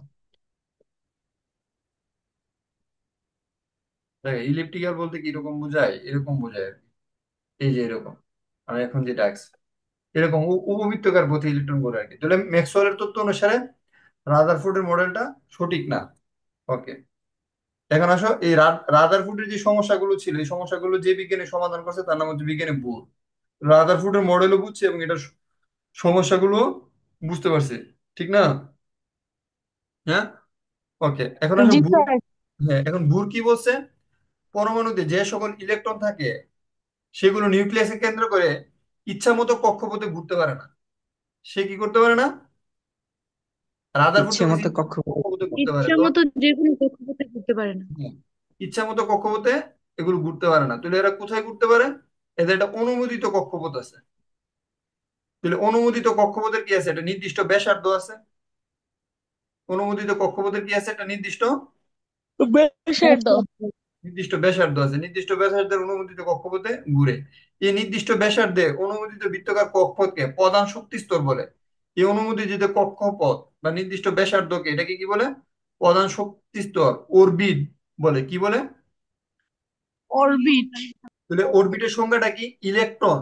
দেখো ইলিপ্টিক্যাল বলতে কি রকম বোঝায়, এরকম বোঝায় আর কি। এই যে এরকম আমি এখন যেটা আঁকছি, এরকম উপবৃত্তকার পথে ইলেকট্রন ঘুরে আর কি। তাহলে ম্যাক্সওয়েলের তত্ত্ব অনুসারে রাদারফোর্ডের মডেলটা সঠিক না। ওকে, এখন আসো এই রাদারফোর্ডের যে সমস্যাগুলো ছিল, এই সমস্যাগুলো যে বিজ্ঞানী সমাধান করছে তার নাম হচ্ছে বিজ্ঞানী বুর। রাদারফোর্ডের মডেলও বুঝছে এবং এটার সমস্যাগুলো বুঝতে পারছে, ঠিক না? হ্যাঁ, ওকে। এখন আসো জি বুর। স্যার। হ্যাঁ, এখন বুর কি বলছে? পরমাণুতে যে সকল ইলেকট্রন থাকে সেগুলো নিউক্লিয়াসকে কেন্দ্র করে ইচ্ছা মতো কক্ষপথে ঘুরতে পারে না। সে কি করতে পারে না? রাদারফোর্ড ইচ্ছে তো বলছে মতো ইচ্ছা মতো কক্ষপথে ঘুরতে পারে ইচ্ছা তো। মতো যে কোনো কক্ষপথে ঘুরতে পারে না। হ্যাঁ, ইচ্ছা মতো কক্ষপথে এগুলো ঘুরতে পারে না। তাহলে এরা কোথায় ঘুরতে পারে? এদের একটা অনুমোদিত কক্ষপথ আছে। তাহলে অনুমোদিত কক্ষপথের কি আছে? একটা নির্দিষ্ট ব্যাসার্ধ আছে। অনুমোদিত কক্ষপথের কি আছে? একটা নির্দিষ্ট ব্যাসার্ধ। নির্দিষ্ট ব্যাসার্ধ আছে। নির্দিষ্ট ব্যাসার্ধের অনুমোদিত কক্ষপথে ঘুরে। এই নির্দিষ্ট ব্যাসার্ধে অনুমোদিত বৃত্তাকার কক্ষপথকে প্রধান শক্তি স্তর বলে। এই অনুমোদিত কক্ষপথ বা নির্দিষ্ট ব্যাসার্ধকে এটাকে কি বলে? প্রধান শক্তি স্তর, অরবিট বলে। কি বলে? অরবিট। তাহলে অরবিটের সংজ্ঞাটা কি? ইলেকট্রন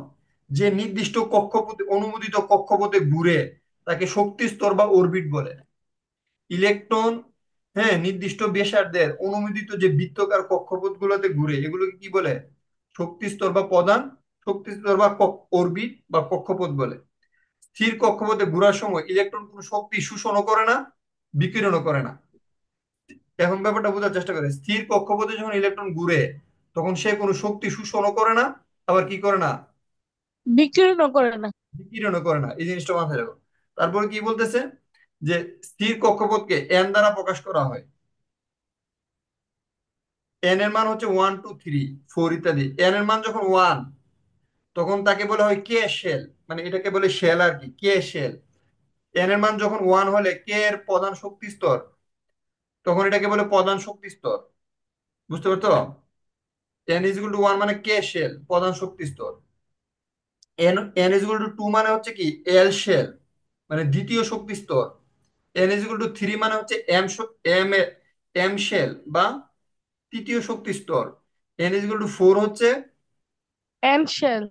যে নির্দিষ্ট কক্ষপথে অনুমোদিত কক্ষপথে ঘুরে তাকে শক্তি স্তর বা অরবিট বলে। ইলেকট্রন, হ্যাঁ, নির্দিষ্ট ব্যাসার্ধের অনুমোদিত যে বৃত্তাকার কক্ষপথ গুলোতে ঘুরে এগুলোকে কি বলে? শক্তি স্তর বা প্রধান শক্তি স্তর বা অরবিট বা কক্ষপথ বলে। স্থির কক্ষপথে ঘোরার সময় ইলেকট্রন কোনো শক্তি শোষণও করে না, বিকিরণও করে না। এখন ব্যাপারটা বোঝার চেষ্টা করে, স্থির কক্ষপথে যখন ইলেকট্রন ঘুরে তখন সে কোনো শক্তি শোষণও করে না, আবার কি করে না? বিকিরণ করে না। বিকিরণও করে না। এই জিনিসটা মাথায় রাখো। তারপরে কি বলতেছে? যে স্থির কক্ষপথকে এন দ্বারা প্রকাশ করা হয়। এন এর মান হচ্ছে 1 2 3 4 ইত্যাদি। এন এর মান যখন 1 তখন তাকে বলা হয় কে শেল, মানে এটাকে বলে শেল আর কি, কে শেল। এন এর মান যখন 1 হলে কে এর প্রধান শক্তি স্তর, তখন এটাকে বলে প্রধান শক্তি স্তর। বুঝতে পারছো? এন ইজ ইকুয়াল টু 1 মানে কে শেল, প্রধান শক্তি স্তর। N N is equal to 2 মানে হচ্ছে কি এল শেল, মানে দ্বিতীয় শক্তি স্তর। এন ইজ ইকুয়াল টু 3 মানে হচ্ছে এম এম শেল বা তৃতীয় শক্তি স্তর। এন ইজ ইকুয়াল টু 4 হচ্ছে অ্যানশেল।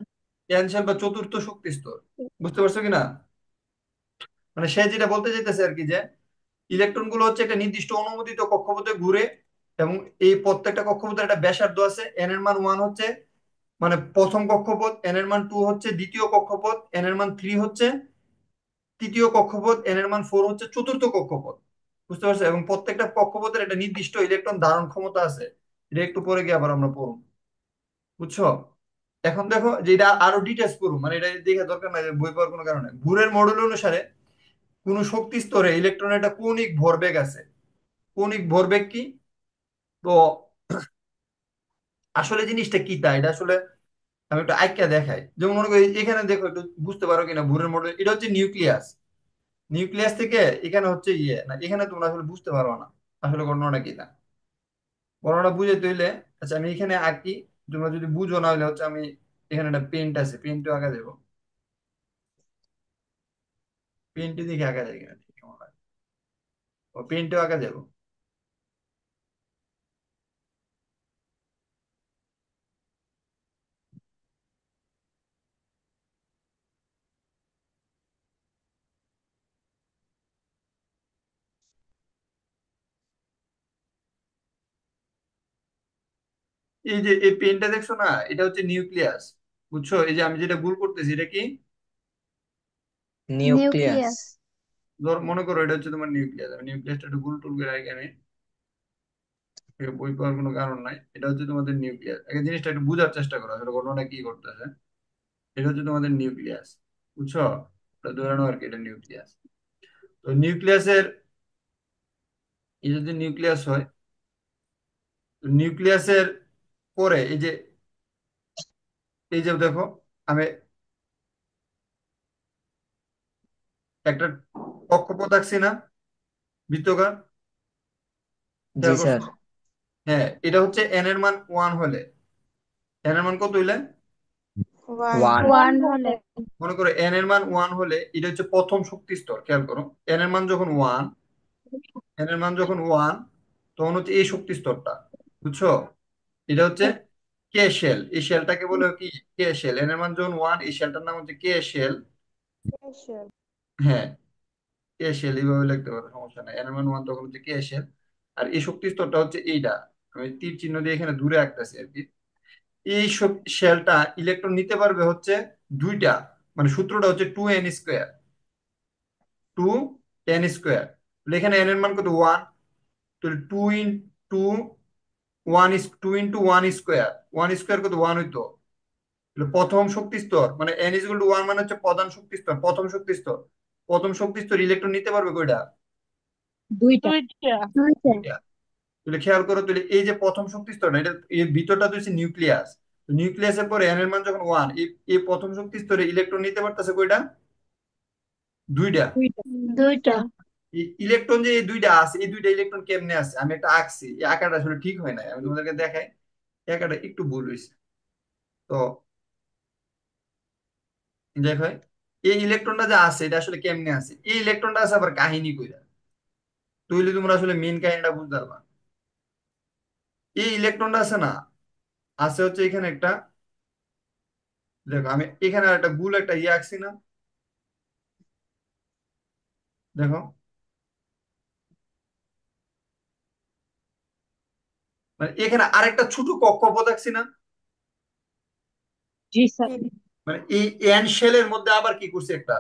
এন শেল বা চতুর্থ শক্তি স্তর। বুঝতে পারছো কিনা? মানে সে যেটা বলতে চাইতেছে আর কি, যে ইলেকট্রন গুলো হচ্ছে একটা নির্দিষ্ট অনুমোদিত কক্ষপথে ঘুরে এবং এই প্রত্যেকটা কক্ষপথের একটা ব্যাসার্ধ আছে। এন এর মান 1 হচ্ছে মানে প্রথম কক্ষপথ, এন এর মান 2 হচ্ছে দ্বিতীয় কক্ষপথ, এন এর মান 3 হচ্ছে তৃতীয় কক্ষপথ, এন এর মান 4 হচ্ছে চতুর্থ কক্ষপথ। বুঝতে পারছো? এবং প্রত্যেকটা কক্ষপথের একটা নির্দিষ্ট ইলেকট্রন ধারণ ক্ষমতা আছে। এটা একটু পরে গিয়ে আবার আমরা পড়ব। বুঝছো? এখন দেখো যে এটা আরো ডিটেলস করুন, মানে এটা দেখে দরকার নাই যে বই পড়ার কোনো কারণে। ভুরের মডেল অনুসারে কোন শক্তি স্তরে ইলেকট্রনের একটা কৌণিক ভরবেগ আছে। কৌণিক ভরবেগ কি? তো আসলে জিনিসটা কি তা এটা আসলে আমি একটু আইকা দেখাই। যেমন মনে করি এখানে দেখো, একটু বুঝতে পারো কিনা ভুরের মডেল, এটা হচ্ছে নিউক্লিয়াস। নিউক্লিয়াস থেকে এখানে হচ্ছে ইয়ে না, এখানে তোমরা আসলে বুঝতে পারো না আসলে ঘটনাটা কি না। ঘটনাটা বুঝে তৈলে, আচ্ছা আমি এখানে আঁকি, তোমরা যদি বুঝো না হলে হচ্ছে আমি এখানে একটা পেন্ট আছে, পেন্টও আঁকা দেবো। পেন্টে দেখে আঁকা যায় কিনা, ঠিক কেমন লাগে, ও পেন্টেও আঁকা যাবো। এই যে এই পেনটা দেখছো না, এটা হচ্ছে নিউক্লিয়াস। বুঝছো, এই যে আমি যেটা ভুল করতেছি এটা কি? নিউক্লিয়াস। নিউক্লিয়াস। ধর মনে করো এটা হচ্ছে তোমার নিউক্লিয়াস, আমি নিউক্লিয়াসটা একটু ভুল টুল করে রাখি আমি, এটা বই পাওয়ার কোনো কারণ নাই। এটা হচ্ছে তোমাদের নিউক্লিয়াস, আগে জিনিসটা একটু বোঝার চেষ্টা করো আসলে ঘটনাটা কি করতেছে। এটা হচ্ছে তোমাদের নিউক্লিয়াস, বুঝছো? এটা ধরে নাও আর কি, এটা নিউক্লিয়াস। তো নিউক্লিয়াসের, এই যদি নিউক্লিয়াস হয়, নিউক্লিয়াসের পরে এই যে দেখো, আমি একটা কক্ষপথ আঁকছি না, বৃত্তকার, জি খেয়াল করছো? স্যার। হ্যাঁ, এটা হচ্ছে এন এর মান 1 হলে, এন এর মান কত হইলে, ওয়ান। ওয়ান। ওয়ান ওয়ান হলে। হলে। মনে করো এন এর মান 1 হলে এটা হচ্ছে প্রথম শক্তি স্তর। খেয়াল করো, এন এর মান যখন 1, এন এর মান যখন 1, তখন হচ্ছে এই শক্তি স্তরটা, বুঝছো? এটা হচ্ছে কে শেল, এই শেলটাকে বলে কি, কে শেল। এন এর মান যখন 1, এই শেলটার নাম হচ্ছে কে শেল। হ্যাঁ, কে শেল এইভাবে লিখতে পারো, সমস্যা নাই। এন এর মান 1 তখন হচ্ছে কে শেল। আর এই শক্তি স্তরটা হচ্ছে এইটা, আমি তীর চিহ্ন দিয়ে এখানে দূরে আঁকতেছি আর কি। এই শেলটা ইলেকট্রন নিতে পারবে হচ্ছে দুইটা, মানে সূত্রটা হচ্ছে 2n², 2n²। এখানে n এর মান কত, 1। তাহলে 2 ইন্টু 1 1 স্কোয়ার কত, 1 হইতো। তাহলে প্রথম শক্তি স্তর মানে n = 1 মানে হচ্ছে প্রধান শক্তি স্তর, প্রথম শক্তি স্তর। প্রথম শক্তি স্তর ইলেকট্রন নিতে পারবে কয়টা? দুইটা। দুইটা। দুইটা। দুইটা। তাহলে খেয়াল করো, তাহলে এই যে প্রথম শক্তি স্তর, এটা এর ভিতরটা তো হচ্ছে নিউক্লিয়াস। নিউক্লিয়াসের পরে n এর মান যখন 1, এই প্রথম শক্তি স্তরে ইলেকট্রন নিতে পারতেছে কয়টা? দুইটা। দুইটা। দুইটা। ইলেকট্রন যে এই দুইটা আছে, এই দুইটা ইলেকট্রন কেমনে আছে, আমি একটা আঁকছি, এই আঁকাটা আসলে ঠিক হয় না, আমি তোমাদেরকে দেখাই। এই আঁকাটা একটু ভুল হয়েছে। তো দেখো, এই ইলেকট্রনটা যে আছে এটা আসলে কেমনে আছে, এই ইলেকট্রনটা আছে আবার কাহিনী কইরা, তুইলে তোমরা আসলে মেন কাহিনীটা বুঝতে পারবা। এই ইলেকট্রনটা আছে না, আছে হচ্ছে এখানে একটা, দেখো আমি এখানে আর একটা গুল একটা ইয়ে আঁকছি না, দেখো, মানে এখানে আরেকটা ছোট কক্ষপথ আঁকছি না। জি স্যার। মানে এই এন শেলের মধ্যে আবার কি করছে, একটা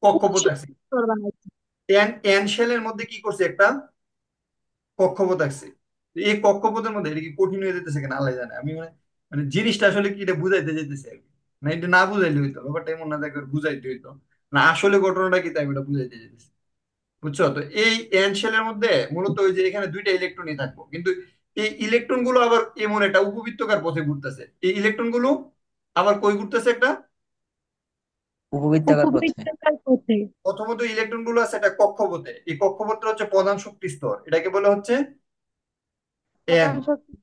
কক্ষপথ আঁকছি। উপসূত্র বানাইছি। এন এন শেলের মধ্যে কি করছে, একটা কক্ষপথ আঁকছি। তো এই কক্ষপথের মধ্যে এটা কি কঠিন হয়ে যেতেছে কিনা আল্লাহ জানে। আমি মানে, মানে জিনিসটা আসলে কি এটা বুঝাইতে যেতেছে আর কি। না এটা না বুঝাইলে হইতো, ব্যাপারটা এমন না যে একবার বুঝাইতে হইতো না, আসলে ঘটনাটা কি তাই এটা বুঝাইতে যেতেছে। বুঝছো? তো এই এন শেলের মধ্যে মূলত ওই যে এখানে দুইটা ইলেকট্রনই থাকবো, কিন্তু এই ইলেকট্রন গুলো আবার এমন একটা উপবৃত্তকার পথে ঘুরতেছে। এই ইলেকট্রন গুলো আবার কই ঘুরতেছে, একটা উপবৃত্তাকার পথে। উপবৃত্তাকার পথে। প্রথমত ইলেকট্রন গুলো আছে একটা কক্ষপথে, এই কক্ষপথটা হচ্ছে প্রধান শক্তি স্তর, এটাকে বলে হচ্ছে এন, প্রধান শক্তি।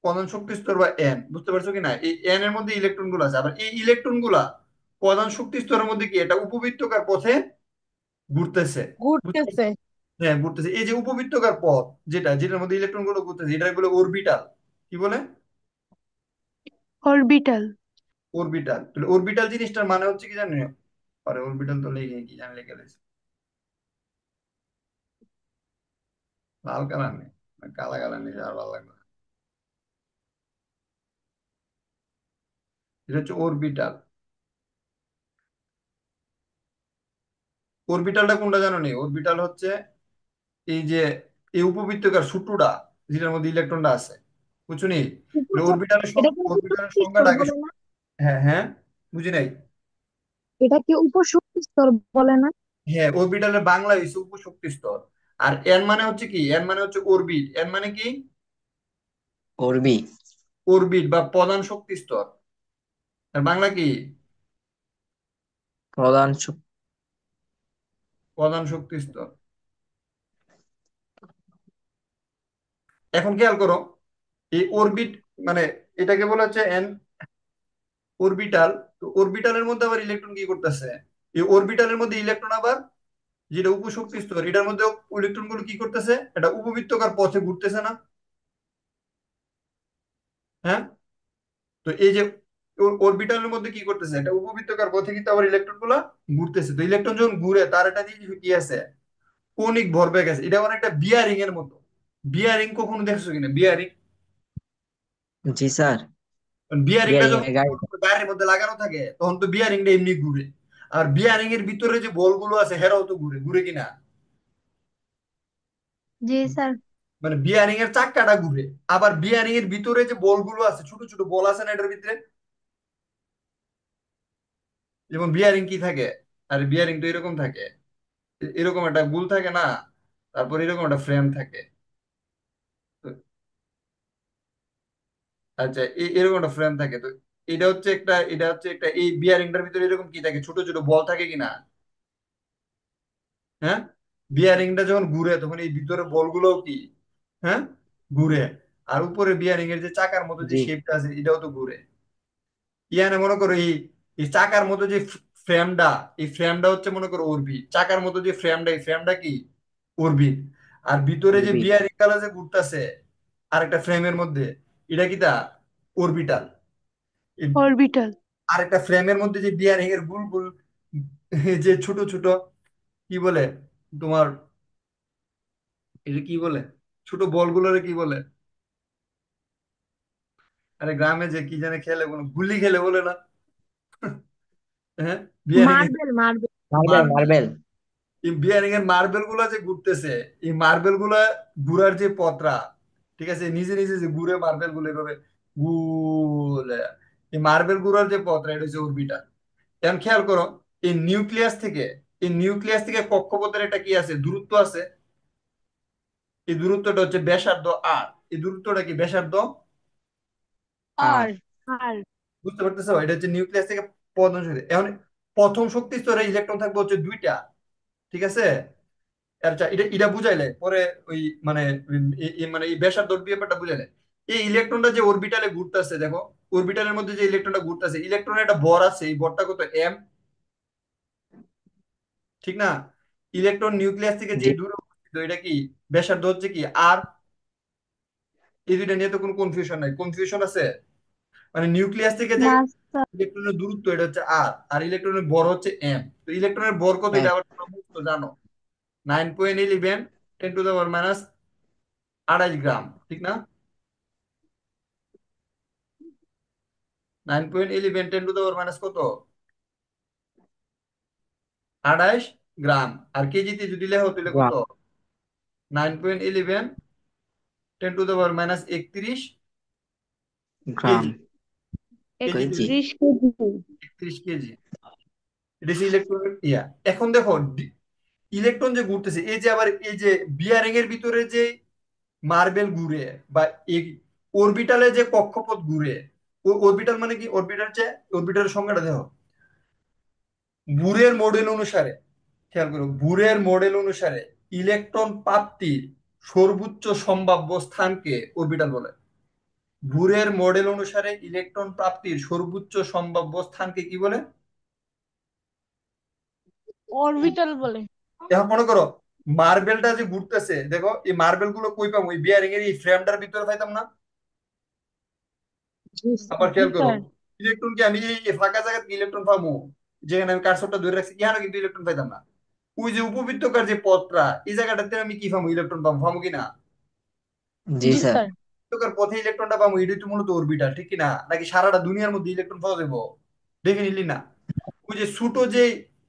প্রধান শক্তি স্তর বা এন। বুঝতে পারছো কি না? এই এন এর মধ্যে ইলেকট্রন গুলো আছে, আবার এই ইলেকট্রন গুলা প্রধান শক্তি স্তরের মধ্যে কি এটা উপবৃত্তকার পথে ঘুরতেছে। বুঝতে পারছো? ঘুরতেছে। হ্যাঁ ঘুরতেছে, এই যে উপবৃত্তকার পথ, যেটার মধ্যে ইলেকট্রন গুলো ঘুরতেছে, এটা বলে অরবিটাল। কি বলে? অরবিটাল। অরবিটাল। তাহলে অরবিটাল জিনিসটার মানে হচ্ছে কি জানো? আরে অরবিটাল তো লেগে কি জানি লেগে গেছে, লাল কালার নেই, কালা কালার নেই, আর ভালো লাগবে না। এটা হচ্ছে অরবিটাল। অরবিটালটা কোনটা জানো? নি অরবিটাল হচ্ছে এই যে এই উপবৃত্তকার সূত্রটা, যেটার মধ্যে ইলেকট্রনটা আছে, বুঝছো নি? উপসূত্র। অরবিটালের এটা কি অরবিটালের উপশক্তি স্তর সংজ্ঞাটা আগে বলে না? হ্যাঁ হ্যাঁ, বুঝি নাই। এটা কি উপশক্তি স্তর বলে না? হ্যাঁ, অরবিটালের বাংলা হচ্ছে উপশক্তি স্তর। আর এন মানে হচ্ছে কি, এন মানে হচ্ছে অরবিট, এন মানে কি করবি। অরবিট বা প্রধান শক্তি স্তর। আর বাংলা কি? প্রধান প্রধান শক্তি স্তর। এখন খেয়াল করো, এই অরবিট মানে এটাকে বলা হচ্ছে এন অরবিটাল। তো অরবিটালের মধ্যে আবার ইলেকট্রন কি করতেছে? এই অরবিটালের মধ্যে ইলেকট্রন আবার, যেটা উপশক্তি স্তর, এটার মধ্যে ইলেকট্রন গুলো কি করতেছে, এটা উপবৃত্তাকার পথে ঘুরতেছে না? হ্যাঁ। তো এই যে অরবিটালের মধ্যে কি করতেছে, এটা উপবৃত্তাকার পথে কিন্তু আবার ইলেকট্রন গুলা ঘুরতেছে। তো ইলেকট্রন যখন ঘুরে তার একটা জিনিস কি আছে, কৌণিক ভরবেগ আছে। এটা অনেকটা বিয়ারিং এর মতো। বিয়ারিং কখনো দেখছো কিনা, বিয়ারিং? জি স্যার। বিয়ারিংটা বিয়ারিং যখন এর গাড়ি। গাড়ির মধ্যে লাগানো থাকে তখন তো বিয়ারিংটা এমনি ঘুরে। আর বিয়ারিং এর ভিতরে যে বলগুলো আছে হেরাও তো ঘুরে, ঘুরে কিনা? জি স্যার। মানে বিয়ারিং এর চাক্কাটা ঘুরে। আবার বিয়ারিং এর ভিতরে যে বলগুলো আছে, ছোট ছোট বল আছে না এটার ভিতরে, যেমন বিয়ারিং কি থাকে, আর বিয়ারিং তো এরকম থাকে, এরকম একটা গুল থাকে না, তারপর এরকম একটা ফ্রেম থাকে। তো আচ্ছা, এরকম একটা ফ্রেম থাকে। তো এটা হচ্ছে একটা এই বিয়ারিংটার ভিতরে এরকম কি থাকে, ছোট ছোট বল থাকে কিনা? হ্যাঁ। বিয়ারিংটা যখন ঘুরে তখন এই ভিতরে বলগুলো কি, হ্যাঁ, ঘুরে। আর উপরে বিয়ারিং এর যে চাকার মতো যে জি শেপটা আছে এটাও তো ঘুরে। ইয়ানে মনে করো এই এই চাকার মতো যে ফ্রেমটা, এই ফ্রেমটা হচ্ছে মনে করো অরবিট। চাকার মতো যে ফ্রেমটা, এই ফ্রেমটা কি অরবিট। আর ভিতরে যে করবি। বিয়ারিং গুলা যে ঘুরতেছে আরেকটা ফ্রেমের মধ্যে, এটা কি তা অরবিটাল। অরবিটাল। আরেকটা ফ্রেমের মধ্যে যে বিয়ারিং এর গুল গুল যে ছোট ছোট কি বলে তোমার, এটা কি বলে, ছোট বলগুলোরে কি বলে? আরে গ্রামে যে কি জানে খেলে, কোনো গুলি খেলে বলে না? হ্যাঁ, বিয়ারিং এর marble marble. Marble marble. Marble. এই বিয়ারিং এর মার্বেল গুলা যে ঘুরতেছে, এই মার্বেল গুলা ঘুরার যে পথরা, ঠিক আছে, নিজে নিজে যে ঘুরে মার্বেল গুলো এভাবে গুলে, এই মার্বেল ঘুরার যে পথরা এটা হচ্ছে অরবিটাল। এখন খেয়াল করো, এই নিউক্লিয়াস থেকে এই নিউক্লিয়াস থেকে কক্ষপথের একটা কি আছে, দূরত্ব আছে। এই দূরত্বটা হচ্ছে ব্যাসার্ধ আর। এই দূরত্বটা কি, ব্যাসার্ধ। আর। আর আর বুঝতে পারতেছো? এটা হচ্ছে নিউক্লিয়াস থেকে প্রথম শক্তি। এখন প্রথম শক্তি স্তরে ইলেকট্রন থাকবে হচ্ছে দুইটা, ঠিক আছে। আচ্ছা, এটা এটা বুঝাইলে পরে ওই মানে মানে এই ব্যাসার্ধ ব্যাপারটা বুঝাইলে, এই ইলেকট্রনটা যে অরবিটালে ঘুরতেছে দেখো, অরবিটালের মধ্যে যে ইলেকট্রনটা ঘুরতেছে, ইলেকট্রনের একটা ভর আছে, এই ভরটা কত, এম, ঠিক না? ইলেকট্রন নিউক্লিয়াস থেকে যে জি দূরে অবস্থিত এটা কি, ব্যাসার্ধ হচ্ছে কি আর। এই দুইটা নিয়ে তো কোনো কনফিউশন নাই, কনফিউশন আছে? মানে নিউক্লিয়াস থেকে যে না স্যার। ইলেকট্রনের দূরত্ব এটা হচ্ছে আর, আর ইলেকট্রনের ভর হচ্ছে এম। তো ইলেকট্রনের ভর কত হ্যাঁ। এটা আবার তোমরা তো জানো, 9.11 10⁻²২ গ্রাম, ঠিক না? 9.11 10⁻² কত, 28 গ্রাম। আর কেজিতে যদি লেখো তাহলে কত, গ্রাম। 9.11 10⁻³ গ্রাম। কেজি। কেজিতে কেজি। 31 কেজি। 31 কেজি। এটা হচ্ছে ইলেকট্রনের ইয়া। এখন দেখো, ইলেকট্রন যে ঘুরতেছে, এই যে আবার এই যে বিয়ারিং এর ভিতরে যে মার্বেল ঘুরে, বা এই অরবিটালে যে কক্ষপথ ঘুরে, অরবিটাল মানে কি, অরবিটাল যে অরবিটালের সংজ্ঞাটা দেখো, বুরের মডেল অনুসারে, খেয়াল করো, বুরের মডেল অনুসারে ইলেকট্রন প্রাপ্তির সর্বোচ্চ সম্ভাব্য স্থানকে অরবিটাল বলে। বুরের মডেল অনুসারে ইলেকট্রন প্রাপ্তির সর্বোচ্চ সম্ভাব্য স্থানকে কি বলে? অরবিটাল বলে। এখন মনে করো, মার্বেলটা যে ঘুরতেছে দেখো, এই মার্বেল গুলো কই পাবো, ওই বিয়ারিং এর এই ফ্রেমটার ভিতরে পাইতাম না? জি আবার জি খেয়াল করো, স্যার। ইলেকট্রনকে আমি এই ফাঁকা জায়গায় ইলেকট্রন পাবো, যেখানে আমি কার্সরটা ধরে রাখছি ইহানো কিন্তু ইলেকট্রন পাইতাম না। ওই যে উপবৃত্তকার যে পথটা, এই জায়গাটাতে আমি কি পাবো, ইলেকট্রন পাবো, পাবো কিনা? জি জি স্যার। স্যার। উপবৃত্তকার পথে ইলেকট্রনটা পাবো, এটা তো মূলত অরবিটাল, ঠিক কিনা? নাকি সারাটা দুনিয়ার মধ্যে ইলেকট্রন পাওয়া যাবো? ডেফিনেটলি না। ওই যে ছোট যে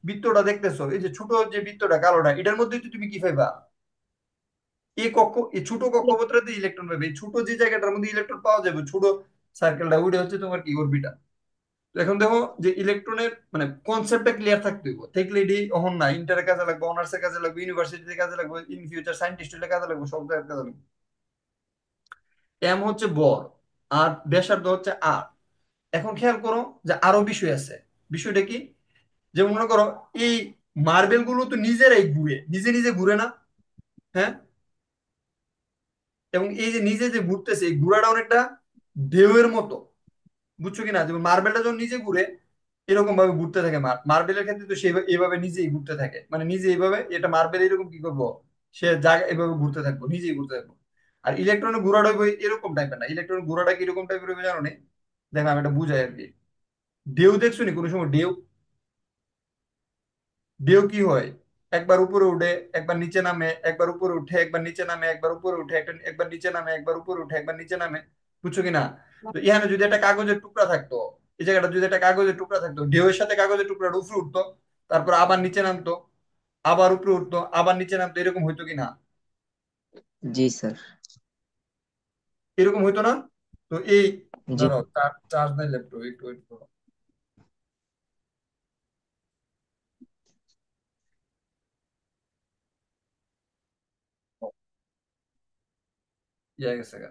বৃত্তটা দেখতেছো, এই যে ছোট যে বৃত্তটা কালোটা, এটার মধ্যে তো তুমি কি পাইবা, এই ছোট কক্ষপথটাতে ইলেকট্রন পাবে। এই ছোট যে জায়গাটার মধ্যে ইলেকট্রন পাওয়া যাবে, ছোট সার্কেলটা, ওইটা হচ্ছে তোমার কি, অরবিটাল। তো এখন দেখো যে ইলেকট্রনের মানে কনসেপ্টটা ক্লিয়ার থাকতে হইব, থাকলে এটি অহন না ইন্টারের কাজে লাগবে, অনার্সের কাজে লাগবে, ইউনিভার্সিটিতে কাজে লাগবে, ইন ফিউচার সায়েন্টিস্ট হলে কাজে লাগবে, সব জায়গায় কাজে লাগবে। এম হচ্ছে বর, আর ব্যাসার্ধ হচ্ছে আর। এখন খেয়াল করো যে আরো বিষয় আছে। বিষয়টা কি? যেমন মনে করো এই মার্বেল গুলো তো নিজেরাই ঘুরে, নিজে নিজে ঘুরে না? হ্যাঁ। এবং এই যে নিজে যে ঘুরতেছে এই ঘোরাটা অনেকটা ঢেউয়ের মতো, বুঝছো কিনা? যেমন মার্বেলটা যখন নিজে ঘুরে এরকম ভাবে ঘুরতে থাকে, মার্বেলের ক্ষেত্রে তো সে এইভাবে নিজেই ঘুরতে থাকে, মানে নিজে এইভাবে, এটা মার্বেল এরকম কি করবো, সে জায়গা এভাবে ঘুরতে থাকবো, নিজেই ঘুরতে থাকবো। আর ইলেকট্রনের ঘোরাটা হইবো এরকম টাইপের না, ইলেকট্রনের ঘোরাটা কি এরকম টাইপের হবে জানো নি? দেখো আমি এটা বুঝাই আর কি। ঢেউ দেখছো নি কোনো সময়? ঢেউ, ঢেউ কি হয়? একবার উপরে উঠে একবার নিচে নামে, একবার উপরে উঠে একবার নিচে নামে, একবার উপরে উঠে একটা একবার নিচে নামে, একবার উপরে উঠে একবার নিচে নামে, বুঝছো কিনা? তো এখানে যদি একটা কাগজের টুকরা থাকতো, এই জায়গাটা যদি একটা কাগজের টুকরা থাকতো, ঢেউয়ের সাথে কাগজের টুকরাটা উপরে উঠতো, তারপর আবার নিচে নামতো, আবার উপরে উঠতো, আবার নিচে নামতো, এরকম হইতো কিনা? জি স্যার। এরকম হইতো না? তো এই জি। ধরো চার্জ নাই ল্যাপটপ, একটু wait করো। ইয়ে গেছে গা।